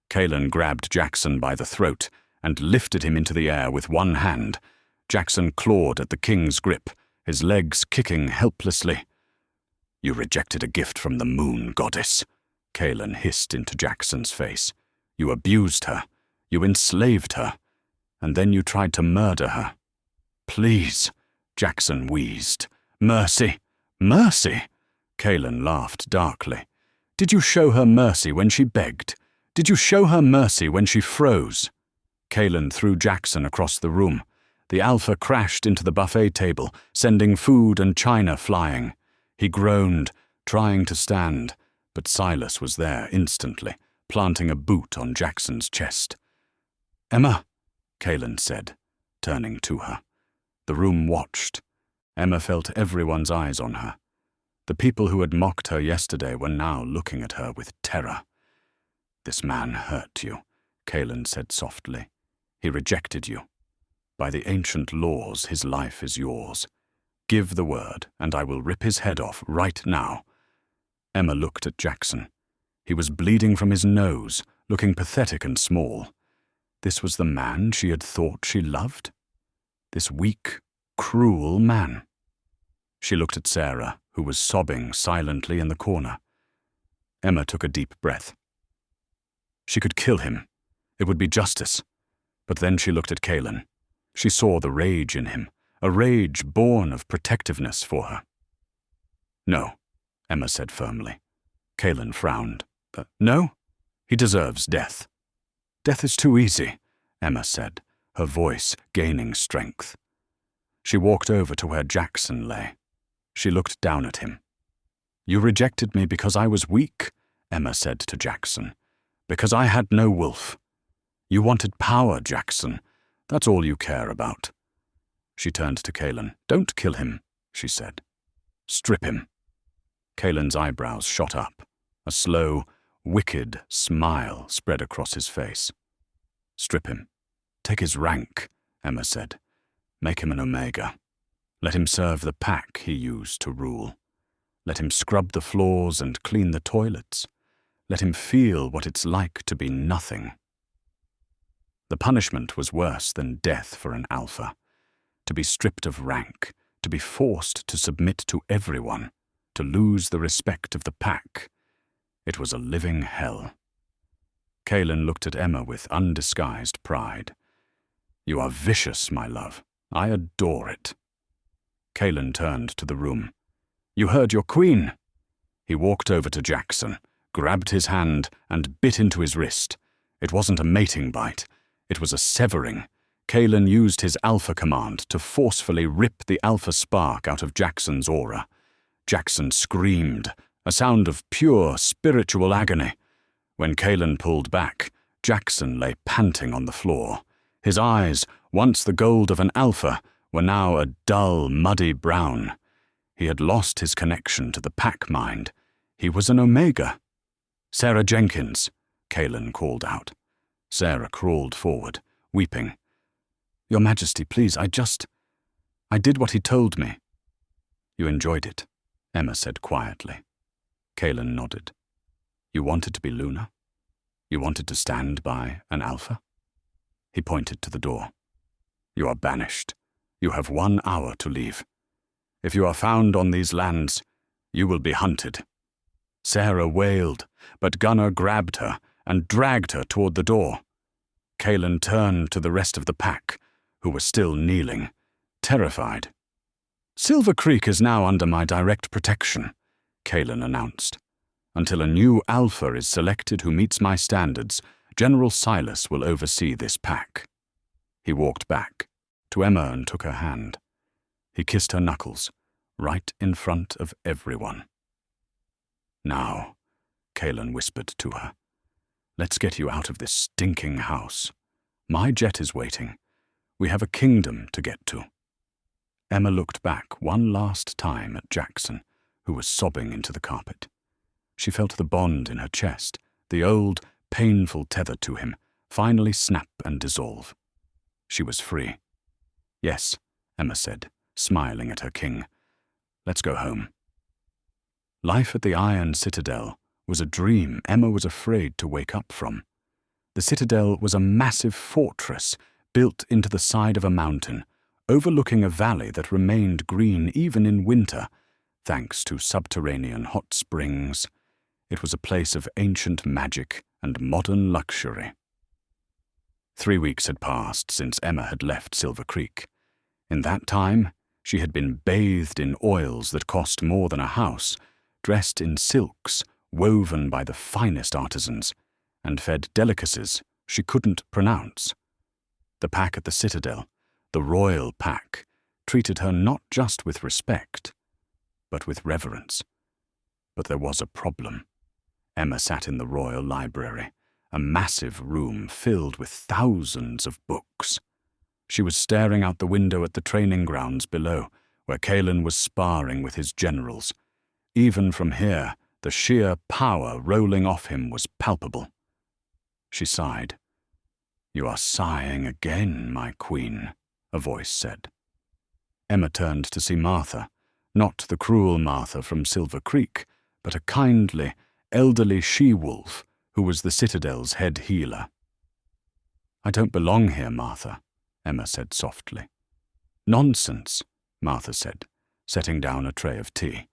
Kalen grabbed Jaxon by the throat and lifted him into the air with one hand. Jaxon clawed at the king's grip, his legs kicking helplessly. "You rejected a gift from the moon goddess," Kalen hissed into Jaxon's face. "You abused her, you enslaved her, and then you tried to murder her." "Please," Jaxon wheezed. "Mercy, mercy!" Kalen laughed darkly. Did you show her mercy when she begged? Did you show her mercy when she froze? Kaelin threw Jaxon across the room. The alpha crashed into the buffet table, sending food and china flying. He groaned, trying to stand, but Silas was there instantly, planting a boot on Jackson's chest. "Emma," Kaelin said, turning to her. The room watched. Emma felt everyone's eyes on her. The people who had mocked her yesterday were now looking at her with terror. "This man hurt you," Kaelin said softly. "He rejected you. By the ancient laws, his life is yours. Give the word, and I will rip his head off right now." Emma looked at Jaxon. He was bleeding from his nose, looking pathetic and small. This was the man she had thought she loved? This weak, cruel man. She looked at Sarah, who was sobbing silently in the corner. Emma took a deep breath. She could kill him. It would be justice. But then she looked at Kaelin. She saw the rage in him, a rage born of protectiveness for her. "No," Emma said firmly. Kaelin frowned. "No? He deserves death." "Death is too easy," Emma said, her voice gaining strength. She walked over to where Jaxon lay. She looked down at him. "You rejected me because I was weak," Emma said to Jaxon. "Because I had no wolf. You wanted power, Jaxon. That's all you care about." She turned to Kaelin. "Don't kill him," she said. "Strip him." Kaelin's eyebrows shot up. A slow, wicked smile spread across his face. "Strip him. Take his rank," Emma said. "Make him an Omega. Let him serve the pack he used to rule. Let him scrub the floors and clean the toilets. Let him feel what it's like to be nothing." The punishment was worse than death for an alpha. To be stripped of rank, to be forced to submit to everyone, to lose the respect of the pack. It was a living hell. Kaelin looked at Emma with undisguised pride. "You are vicious, my love. I adore it." Kaelin turned to the room. "You heard your queen." He walked over to Jaxon, grabbed his hand, and bit into his wrist. It wasn't a mating bite. It was a severing. Kaelin used his alpha command to forcefully rip the alpha spark out of Jaxon's aura. Jaxon screamed, a sound of pure spiritual agony. When Kaelin pulled back, Jaxon lay panting on the floor. His eyes, once the gold of an alpha, were now a dull, muddy brown. He had lost his connection to the pack mind. He was an Omega. "Sarah Jenkins," Kaelin called out. Sarah crawled forward, weeping. "Your Majesty, please, I did what he told me." "You enjoyed it," Emma said quietly. Kaelin nodded. "You wanted to be Luna? You wanted to stand by an alpha?" He pointed to the door. "You are banished. You have 1 hour to leave. If you are found on these lands, you will be hunted." Sarah wailed, but Gunnar grabbed her and dragged her toward the door. Kaelin turned to the rest of the pack, who were still kneeling, terrified. "Silver Creek is now under my direct protection," Kaelin announced. "Until a new alpha is selected who meets my standards, General Silas will oversee this pack." He walked back to Emma and took her hand. He kissed her knuckles, right in front of everyone. "Now," Kaelin whispered to her, "let's get you out of this stinking house. My jet is waiting. We have a kingdom to get to." Emma looked back one last time at Jaxon, who was sobbing into the carpet. She felt the bond in her chest, the old, painful tether to him, finally snap and dissolve. She was free. "Yes," Emma said, smiling at her king. "Let's go home." Life at the Iron Citadel was a dream Emma was afraid to wake up from. The Citadel was a massive fortress built into the side of a mountain, overlooking a valley that remained green even in winter, thanks to subterranean hot springs. It was a place of ancient magic and modern luxury. 3 weeks had passed since Emma had left Silver Creek. In that time, she had been bathed in oils that cost more than a house, dressed in silks, woven by the finest artisans, and fed delicacies she couldn't pronounce. The pack at the citadel, the royal pack, treated her not just with respect, but with reverence. But there was a problem. Emma sat in the royal library, a massive room filled with thousands of books. She was staring out the window at the training grounds below, where Calen was sparring with his generals. Even from here, the sheer power rolling off him was palpable. She sighed. "You are sighing again, my queen," a voice said. Emma turned to see Martha, not the cruel Martha from Silver Creek, but a kindly, elderly she-wolf who was the citadel's head healer. "I don't belong here, Martha," Emma said softly. "Nonsense," Martha said, setting down a tray of tea.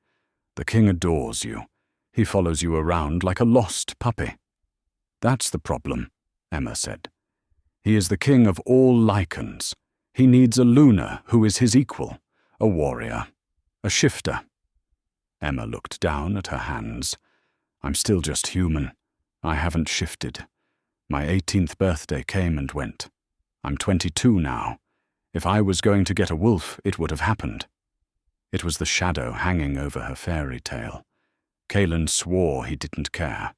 "The king adores you. He follows you around like a lost puppy." "That's the problem," Emma said. "He is the king of all lichens. He needs a Luna who is his equal, a warrior, a shifter." Emma looked down at her hands. "I'm still just human. I haven't shifted. My 18th birthday came and went. I'm 22 now. If I was going to get a wolf, it would have happened." It was the shadow hanging over her fairy tale. Calen swore he didn't care.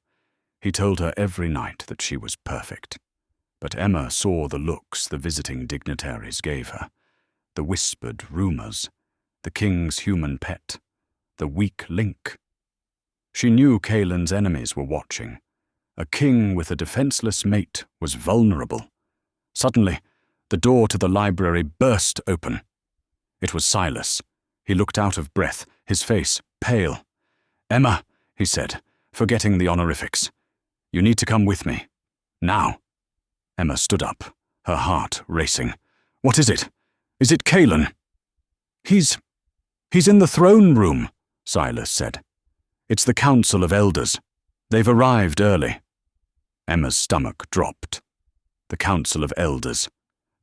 He told her every night that she was perfect. But Emma saw the looks the visiting dignitaries gave her, the whispered rumors, the king's human pet, the weak link. She knew Calen's enemies were watching. A king with a defenseless mate was vulnerable. Suddenly, the door to the library burst open. It was Silas. He looked out of breath, his face pale. "Emma," he said, forgetting the honorifics. "You need to come with me. Now." Emma stood up, her heart racing. "What is it? Is it Calen?" He's in the throne room," Silas said. "It's the Council of Elders. They've arrived early." Emma's stomach dropped. The Council of Elders.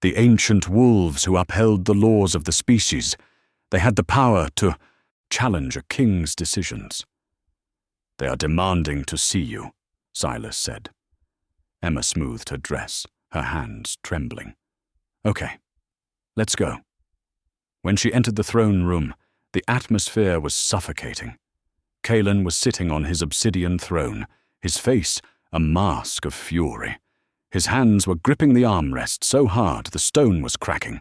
The ancient wolves who upheld the laws of the species. They had the power to challenge a king's decisions. "They are demanding to see you," Silas said. Emma smoothed her dress, her hands trembling. "Okay, let's go." When she entered the throne room, the atmosphere was suffocating. Calen was sitting on his obsidian throne, his face a mask of fury. His hands were gripping the armrest so hard the stone was cracking.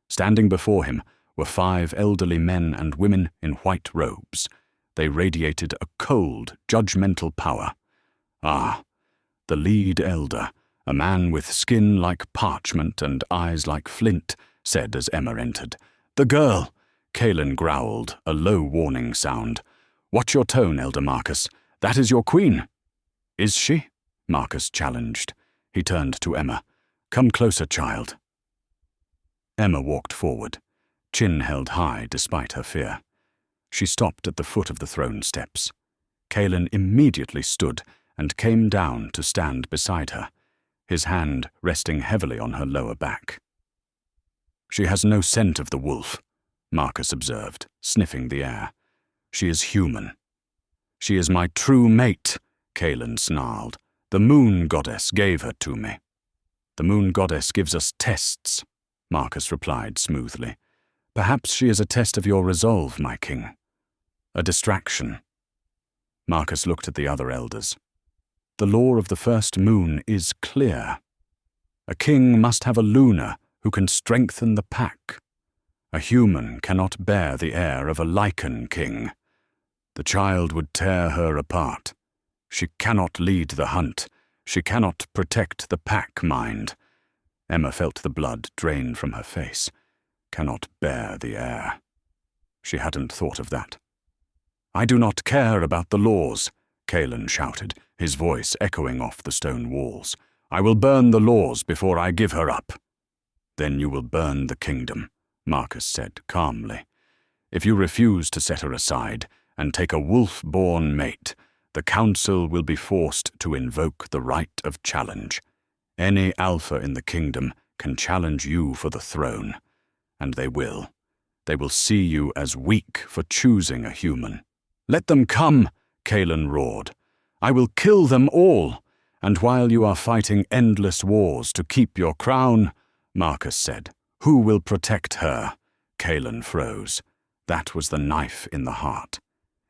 Standing before him were 5 elderly men and women in white robes. They radiated a cold, judgmental power. Ah, the lead elder, a man with skin like parchment and eyes like flint, said as Emma entered. "The girl!" Calen growled, a low warning sound. "Watch your tone, Elder Marcus. That is your queen." "Is she?" Marcus challenged. He turned to Emma. "Come closer, child." Emma walked forward, chin held high despite her fear. She stopped at the foot of the throne steps. Calen immediately stood and came down to stand beside her, his hand resting heavily on her lower back. "She has no scent of the wolf," Marcus observed, sniffing the air. "She is human." "She is my true mate," Calen snarled. "The moon goddess gave her to me." "The moon goddess gives us tests," Marcus replied smoothly. "Perhaps she is a test of your resolve, my king. A distraction." Marcus looked at the other elders. "The law of the first moon is clear. A king must have a Luna who can strengthen the pack. A human cannot bear the air of a lichen king. The child would tear her apart. She cannot lead the hunt. She cannot protect the pack mind." Emma felt the blood drain from her face. Cannot bear the air. She hadn't thought of that. "I do not care about the laws," Calen shouted, his voice echoing off the stone walls. "I will burn the laws before I give her up." "Then you will burn the kingdom," Marcus said calmly. "If you refuse to set her aside and take a wolf-born mate, the council will be forced to invoke the right of challenge. Any alpha in the kingdom can challenge you for the throne, and they will. They will see you as weak for choosing a human." "Let them come," Calen roared. I will kill them all. And while you are fighting endless wars to keep your crown, Marcus said, who will protect her? Kaelin froze. That was the knife in the heart.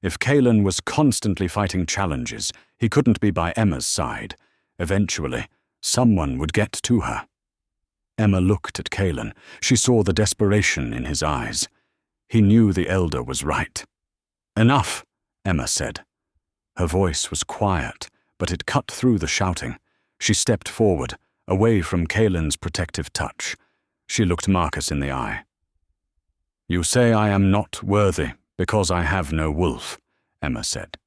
If Kaelin was constantly fighting challenges, he couldn't be by Emma's side. Eventually, someone would get to her. Emma looked at Kaelin. She saw the desperation in his eyes. He knew the elder was right. Enough, Emma said. Her voice was quiet, but it cut through the shouting. She stepped forward, away from Kaelin's protective touch. She looked Marcus in the eye. You say I am not worthy because I have no wolf, Emma said.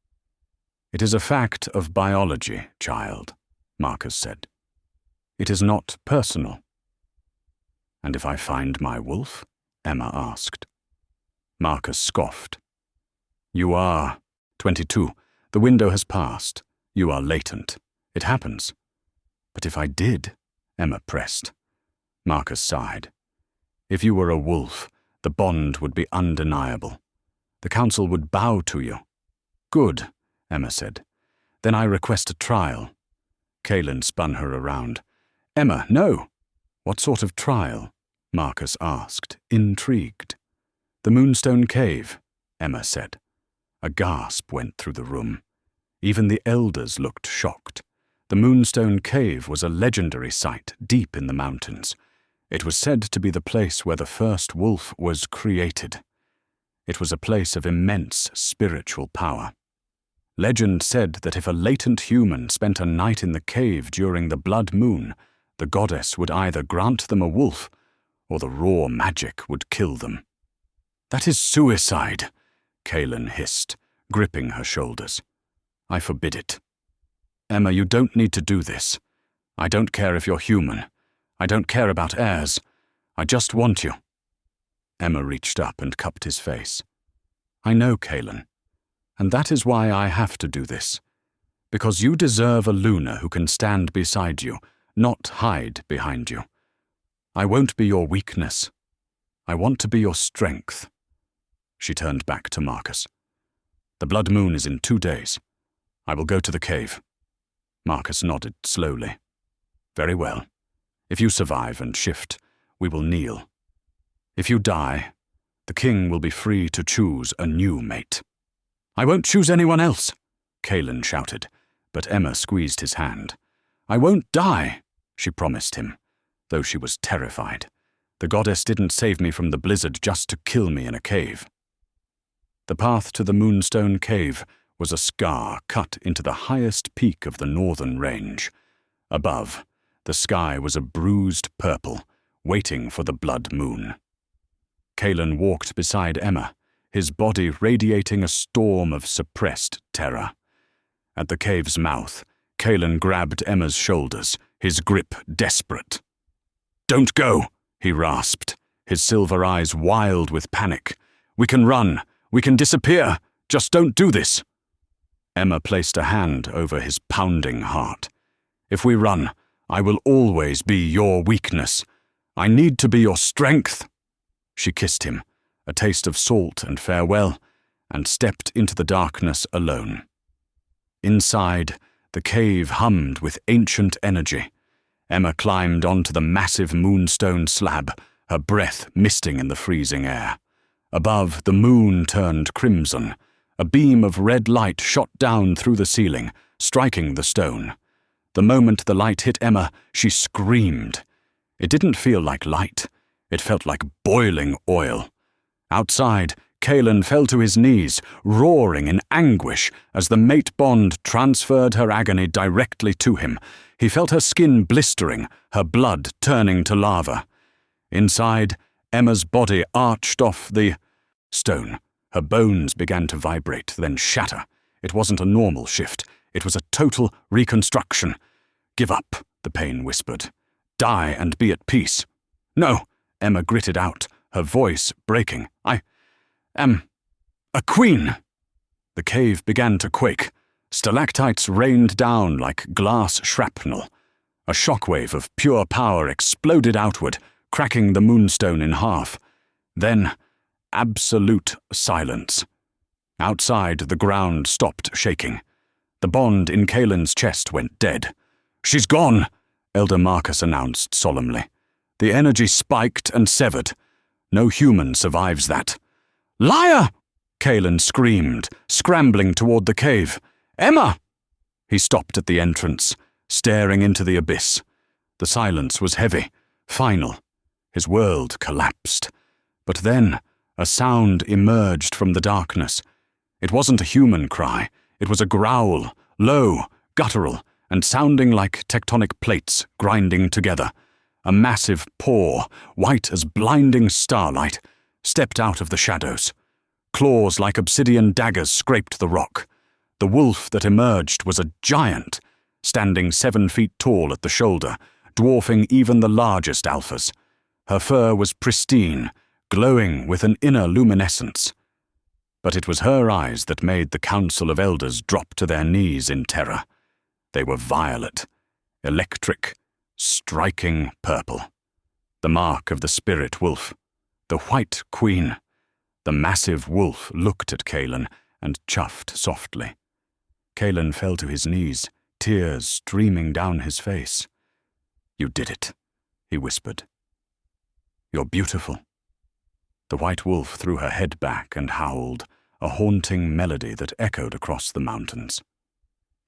It is a fact of biology, child, Marcus said. It is not personal. And if I find my wolf? Emma asked. Marcus scoffed. You are 22. The window has passed. You are latent. It happens. But if I did, Emma pressed. Marcus sighed. If you were a wolf, the bond would be undeniable. The council would bow to you. Good, Emma said. Then I request a trial. Kaelin spun her around. Emma, no. What sort of trial? Marcus asked, intrigued. The Moonstone Cave, Emma said. A gasp went through the room. Even the elders looked shocked. The Moonstone Cave was a legendary site deep in the mountains. It was said to be the place where the first wolf was created. It was a place of immense spiritual power. Legend said that if a latent human spent a night in the cave during the blood moon, the goddess would either grant them a wolf, or the raw magic would kill them. That is suicide, Kaelin hissed, gripping her shoulders. I forbid it. Emma, you don't need to do this. I don't care if you're human. I don't care about heirs. I just want you. Emma reached up and cupped his face. I know, Kaelin, and that is why I have to do this. Because you deserve a Luna who can stand beside you, not hide behind you. I won't be your weakness. I want to be your strength. She turned back to Marcus. The blood moon is in 2 days. I will go to the cave. Marcus nodded slowly. Very well. If you survive and shift, we will kneel. If you die, the king will be free to choose a new mate. I won't choose anyone else, Kaelin shouted, but Emma squeezed his hand. I won't die, she promised him, though she was terrified. The goddess didn't save me from the blizzard just to kill me in a cave. The path to the Moonstone Cave was a scar cut into the highest peak of the northern range. Above, the sky was a bruised purple, waiting for the blood moon. Kaelin walked beside Emma, his body radiating a storm of suppressed terror. At the cave's mouth, Kaelin grabbed Emma's shoulders, his grip desperate. Don't go, he rasped, his silver eyes wild with panic. We can run. We can disappear. Just don't do this. Emma placed a hand over his pounding heart. If we run, I will always be your weakness. I need to be your strength. She kissed him, a taste of salt and farewell, and stepped into the darkness alone. Inside, the cave hummed with ancient energy. Emma climbed onto the massive moonstone slab, her breath misting in the freezing air. Above, the moon turned crimson. A beam of red light shot down through the ceiling, striking the stone. The moment the light hit Emma, she screamed. It didn't feel like light. It felt like boiling oil. Outside, Kaelin fell to his knees, roaring in anguish as the mate bond transferred her agony directly to him. He felt her skin blistering, her blood turning to lava. Inside, Emma's body arched off the stone. Her bones began to vibrate, then shatter. It wasn't a normal shift. It was a total reconstruction. Give up, the pain whispered. Die and be at peace. No, Emma gritted out, her voice breaking. I am a queen. The cave began to quake. Stalactites rained down like glass shrapnel. A shockwave of pure power exploded outward, cracking the moonstone in half. Then, absolute silence. Outside, the ground stopped shaking. The bond in Kaelin's chest went dead. "She's gone," Elder Marcus announced solemnly. "The energy spiked and severed. No human survives that." "Liar!" Kaelin screamed, scrambling toward the cave. "Emma!" He stopped at the entrance, staring into the abyss. The silence was heavy, final. His world collapsed. But then a sound emerged from the darkness. It wasn't a human cry. It was a growl, low, guttural, and sounding like tectonic plates grinding together. A massive paw, white as blinding starlight, stepped out of the shadows. Claws like obsidian daggers scraped the rock. The wolf that emerged was a giant, standing 7 feet tall at the shoulder, dwarfing even the largest alphas. Her fur was pristine, glowing with an inner luminescence. But it was her eyes that made the Council of Elders drop to their knees in terror. They were violet, electric, striking purple. The mark of the spirit wolf, the White Queen. The massive wolf looked at Kaelin and chuffed softly. Kaelin fell to his knees, tears streaming down his face. "You did it," he whispered. "You're beautiful." The white wolf threw her head back and howled, a haunting melody that echoed across the mountains.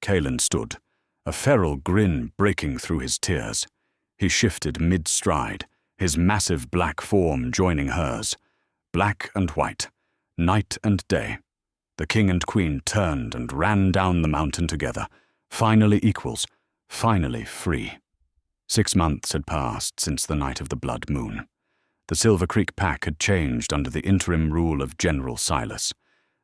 Kaelin stood, a feral grin breaking through his tears. He shifted mid-stride, his massive black form joining hers. Black and white, night and day. The king and queen turned and ran down the mountain together, finally equals, finally free. 6 months had passed since the night of the blood moon. The Silver Creek Pack had changed under the interim rule of General Silas.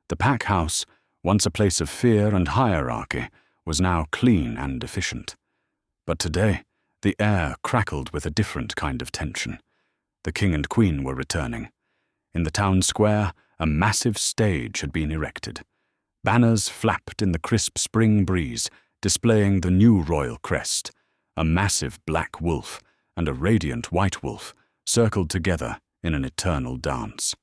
The pack house, once a place of fear and hierarchy, was now clean and efficient. But today, the air crackled with a different kind of tension. The king and queen were returning. In the town square, a massive stage had been erected. Banners flapped in the crisp spring breeze, displaying the new royal crest. A massive black wolf and a radiant white wolf circled together in an eternal dance.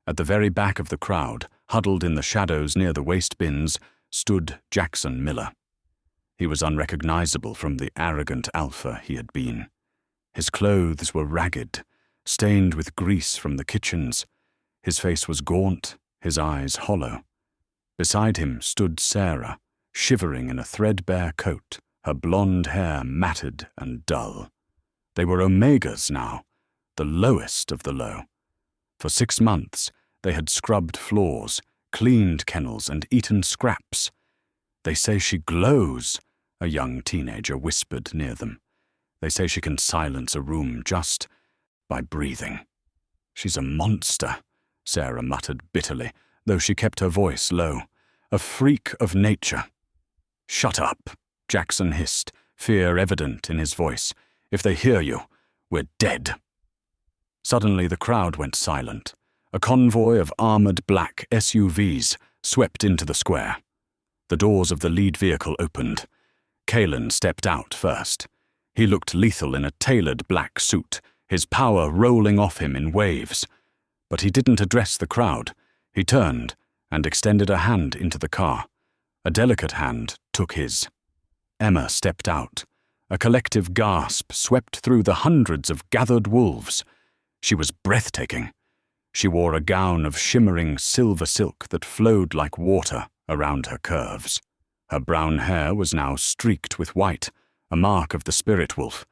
At the very back of the crowd, huddled in the shadows near the waste bins, stood Jaxon Miller. He was unrecognizable from the arrogant alpha he had been. His clothes were ragged, stained with grease from the kitchens. His face was gaunt, his eyes hollow. Beside him stood Sarah, shivering in a threadbare coat, her blonde hair matted and dull. They were omegas now, the lowest of the low. For 6 months, they had scrubbed floors, cleaned kennels, and eaten scraps. "They say she glows," a young teenager whispered near them. "They say she can silence a room just by breathing." "She's a monster," Sarah muttered bitterly, though she kept her voice low. "A freak of nature." "Shut up," Jaxon hissed, fear evident in his voice. "If they hear you, we're dead." Suddenly the crowd went silent. A convoy of armored black SUVs swept into the square. The doors of the lead vehicle opened. Kaelin stepped out first. He looked lethal in a tailored black suit, his power rolling off him in waves. But he didn't address the crowd. He turned and extended a hand into the car. A delicate hand took his. Emma stepped out. A collective gasp swept through the hundreds of gathered wolves. She was breathtaking. She wore a gown of shimmering silver silk that flowed like water around her curves. Her brown hair was now streaked with white, a mark of the spirit wolf,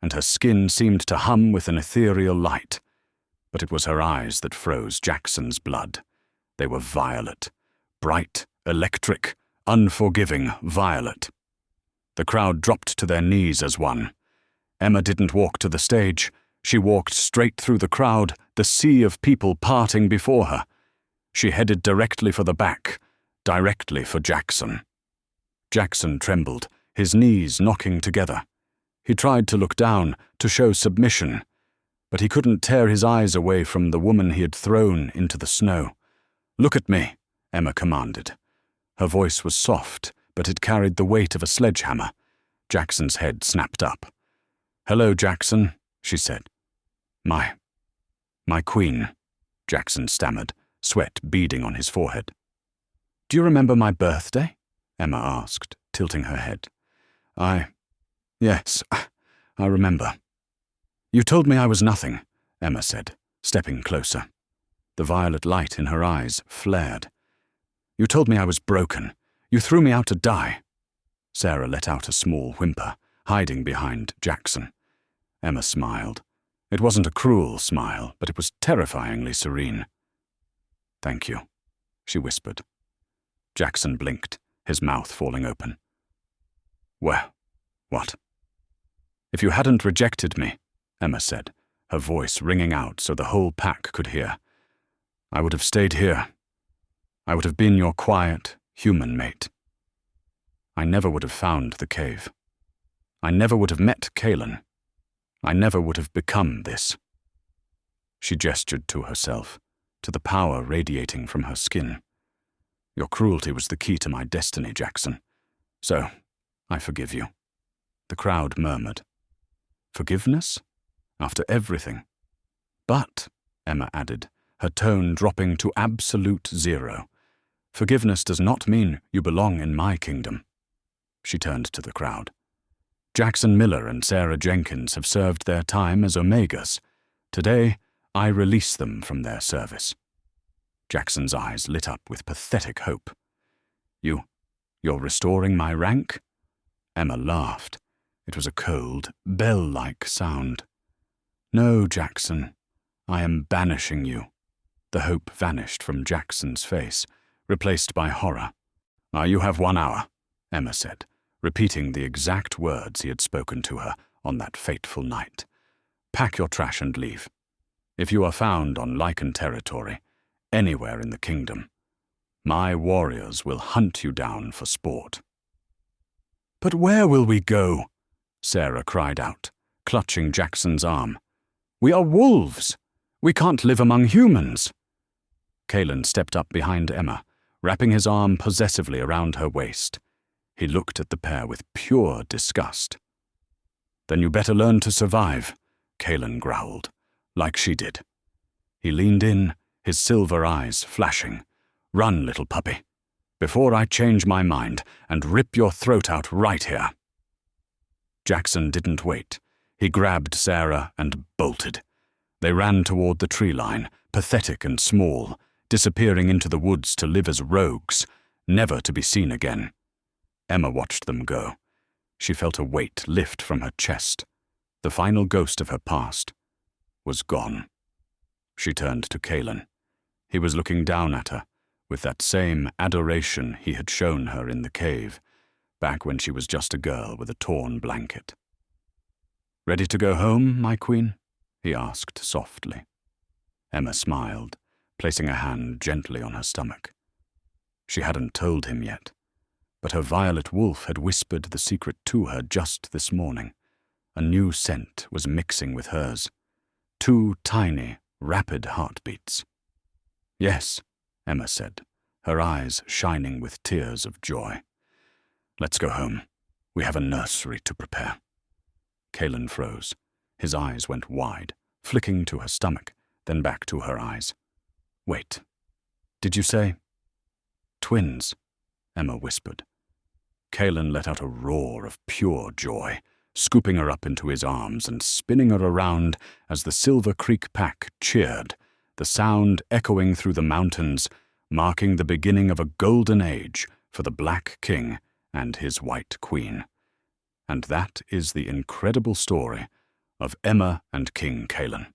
and her skin seemed to hum with an ethereal light. But it was her eyes that froze Jaxon's blood. They were violet, bright, electric, unforgiving violet. The crowd dropped to their knees as one. Emma didn't walk to the stage. She walked straight through the crowd, the sea of people parting before her. She headed directly for the back, directly for Jaxon. Jaxon trembled, his knees knocking together. He tried to look down, to show submission, but he couldn't tear his eyes away from the woman he had thrown into the snow. "Look at me," Emma commanded. Her voice was soft, but it carried the weight of a sledgehammer. Jaxon's head snapped up. "Hello, Jaxon," she said. My queen," Jaxon stammered, sweat beading on his forehead. "Do you remember my birthday?" Emma asked, tilting her head. Yes, I remember. You told me I was nothing, Emma said, stepping closer. The violet light in her eyes flared. You told me I was broken. You threw me out to die. Sarah let out a small whimper, hiding behind Jaxon. Emma smiled. It wasn't a cruel smile, but it was terrifyingly serene. Thank you, she whispered. Jaxon blinked, his mouth falling open. Well, what? If you hadn't rejected me, Emma said, her voice ringing out so the whole pack could hear, I would have stayed here. I would have been your quiet, human mate. I never would have found the cave. I never would have met Kaelin. I never would have become this. She gestured to herself, to the power radiating from her skin. Your cruelty was the key to my destiny, Jaxon. So, I forgive you. The crowd murmured. Forgiveness? After everything. But, Emma added, her tone dropping to absolute zero, forgiveness does not mean you belong in my kingdom. She turned to the crowd. Jaxon Miller and Sarah Jenkins have served their time as Omegas. Today, I release them from their service. Jackson's eyes lit up with pathetic hope. You're restoring my rank? Emma laughed. It was a cold, bell-like sound. No, Jaxon, I am banishing you. The hope vanished from Jackson's face, replaced by horror. You have 1 hour, Emma said, repeating the exact words he had spoken to her on that fateful night. Pack your trash and leave. If you are found on Lycan territory, anywhere in the kingdom, my warriors will hunt you down for sport. But where will we go? Sarah cried out, clutching Jackson's arm. We are wolves. We can't live among humans. Kaelin stepped up behind Emma, wrapping his arm possessively around her waist. He looked at the pair with pure disgust. Then you better learn to survive, Kaelin growled, like she did. He leaned in, his silver eyes flashing. Run, little puppy, before I change my mind and rip your throat out right here. Jaxon didn't wait. He grabbed Sarah and bolted. They ran toward the tree line, pathetic and small, disappearing into the woods to live as rogues, never to be seen again. Emma watched them go. She felt a weight lift from her chest. The final ghost of her past was gone. She turned to Kaelin. He was looking down at her, with that same adoration he had shown her in the cave, back when she was just a girl with a torn blanket. Ready to go home, my queen? He asked softly. Emma smiled, placing a hand gently on her stomach. She hadn't told him yet, but her violet wolf had whispered the secret to her just this morning. A new scent was mixing with hers. 2 tiny, rapid heartbeats. Yes, Emma said, her eyes shining with tears of joy. Let's go home. We have a nursery to prepare. Kaelin froze. His eyes went wide, flicking to her stomach, then back to her eyes. Wait, did you say? Twins, Emma whispered. Kaelin let out a roar of pure joy, scooping her up into his arms and spinning her around as the Silver Creek pack cheered, the sound echoing through the mountains, marking the beginning of a golden age for the Black King and his White Queen. And that is the incredible story of Emma and King Kaelin.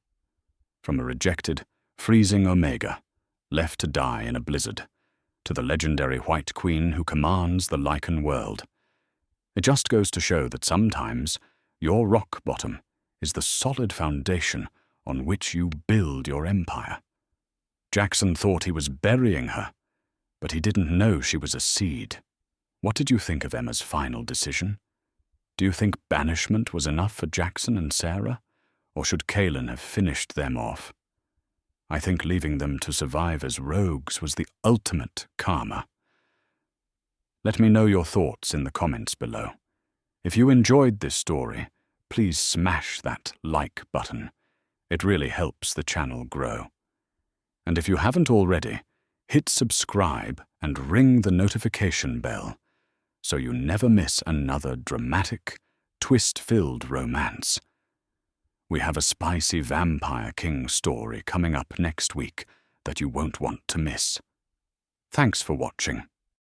From a rejected, freezing Omega, left to die in a blizzard, to the legendary White Queen who commands the Lycan world. It just goes to show that sometimes your rock bottom is the solid foundation on which you build your empire. Jaxon thought he was burying her, but he didn't know she was a seed. What did you think of Emma's final decision? Do you think banishment was enough for Jaxon and Sarah, or should Kaelin have finished them off? I think leaving them to survive as rogues was the ultimate karma. Let me know your thoughts in the comments below. If you enjoyed this story, please smash that like button. It really helps the channel grow. And if you haven't already, hit subscribe and ring the notification bell. so you never miss another dramatic, twist-filled romance. We have a spicy Vampire King story coming up next week that you won't want to miss. Thanks for watching.